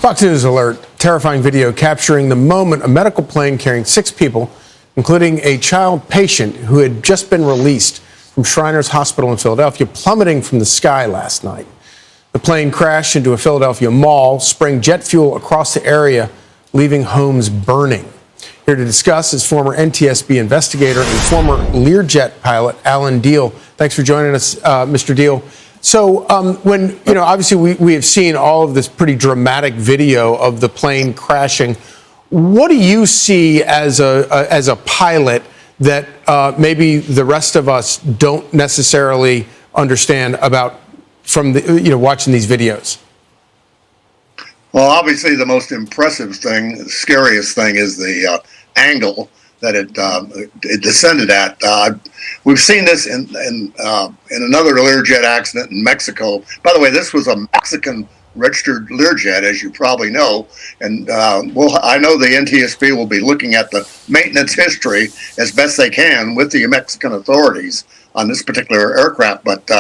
Fox News alert, terrifying video capturing the moment a medical plane carrying 6 people, including a child patient who had just been released from Shriners Hospital in Philadelphia, plummeting from the sky last night. The plane crashed into a Philadelphia mall, spraying jet fuel across the area, leaving homes burning. Here to discuss is former NTSB investigator and former Learjet pilot Alan Diehl. Thanks for joining us, Mr. Diehl. So when, obviously we have seen all of this pretty dramatic video of the plane crashing. What do you see as a pilot that maybe the rest of us don't necessarily understand about from the, watching these videos? Well, obviously the most impressive thing, the scariest thing is the angle that it descended at. We've seen this in another Learjet accident in Mexico. By the way, this was a Mexican registered Learjet, as you probably know, and I know the NTSB will be looking at the maintenance history as best they can with the Mexican authorities on this particular aircraft. But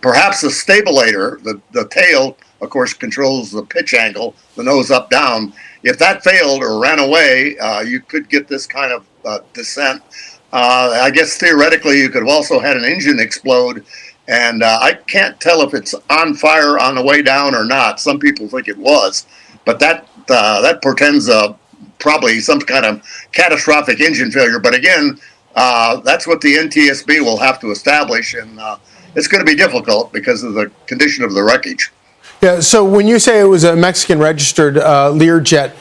perhaps the stabilator, the tail, of course, controls the pitch angle, the nose up, down. If that failed or ran away, you could get this kind of descent. I guess theoretically you could have also had an engine explode, and I can't tell if it's on fire on the way down or not. Some people think it was, but that portends probably some kind of catastrophic engine failure. But again, that's what the NTSB will have to establish, and it's going to be difficult because of the condition of the wreckage. Yeah, so when you say it was a Mexican registered Learjet,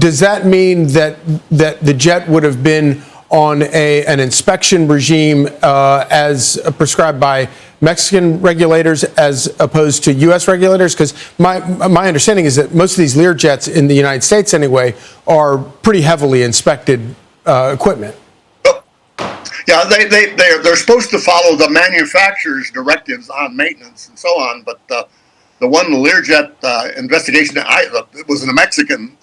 does that mean that the jet would have been on an inspection regime as prescribed by Mexican regulators as opposed to U.S. regulators? Because my understanding is that most of these Learjets in the United States anyway are pretty heavily inspected equipment. Yeah, they're supposed to follow the manufacturer's directives on maintenance and so on, but the one Learjet investigation, it was a Mexican.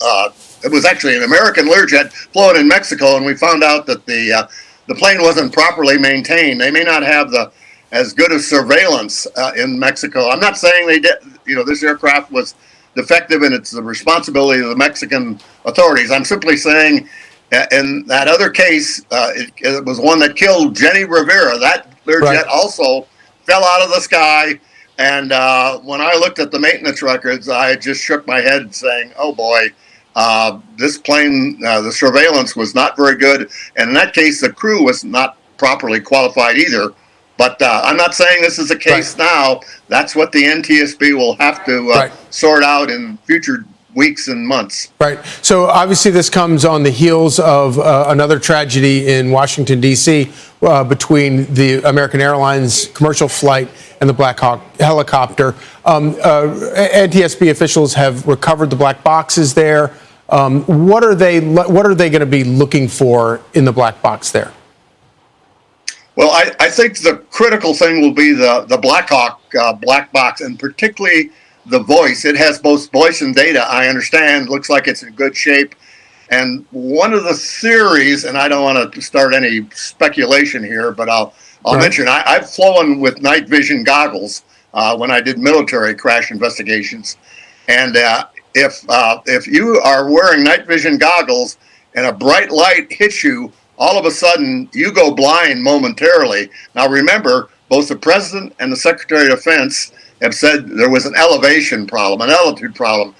It was actually an American Learjet flown in Mexico, and we found out that the plane wasn't properly maintained. They may not have as good a surveillance in Mexico. I'm not saying they did. This aircraft was defective, and it's the responsibility of the Mexican authorities. I'm simply saying, in that other case, it was one that killed Jenny Rivera. That Learjet also fell out of the sky. And when I looked at the maintenance records, I just shook my head saying, oh boy, this plane, the surveillance was not very good. And in that case, the crew was not properly qualified either. But I'm not saying this is the case now. That's what the NTSB will have to sort out in future weeks and months. Right. So obviously this comes on the heels of another tragedy in Washington, D.C. Between the American Airlines commercial flight and the Black Hawk helicopter. NTSB officials have recovered the black boxes there. What are they going to be looking for in the black box there? Well, I think the critical thing will be the Black Hawk black box, and particularly the voice. It has both voice and data, I understand. Looks like it's in good shape. And one of the theories, and I don't want to start any speculation here, but I'll mention, I've flown with night vision goggles when I did military crash investigations. And if you are wearing night vision goggles and a bright light hits you, all of a sudden you go blind momentarily. Now remember, both the President and the Secretary of Defense have said there was an elevation problem, an altitude problem.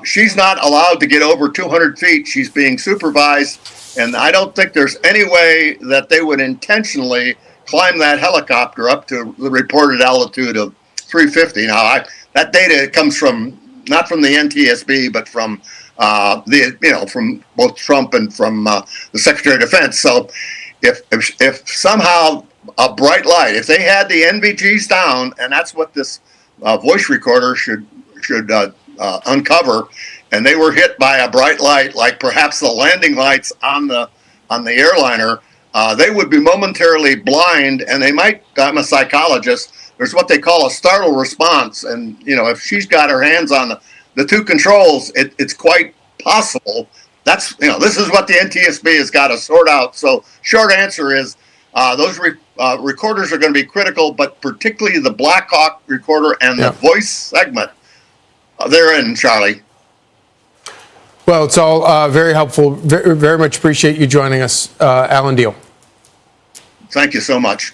She's not allowed to get over 200 feet. She's being supervised, and I don't think there's any way that they would intentionally climb that helicopter up to the reported altitude of 350. Now, that data comes from not from the NTSB, but from from both Trump and from the Secretary of Defense. So, if somehow a bright light, if they had the NVGs down, and that's what this voice recorder should uncover, and they were hit by a bright light, like perhaps the landing lights on the airliner, they would be momentarily blind, and they might. I'm a psychologist. There's what they call a startle response, and if she's got her hands on the two controls, it's quite possible. That's this is what the NTSB has got to sort out. So, short answer is those recorders are going to be critical, but particularly the Black Hawk recorder and the voice segment. They're in, Charlie. Well, it's all very helpful. Very, very much appreciate you joining us, Alan Diehl. Thank you so much.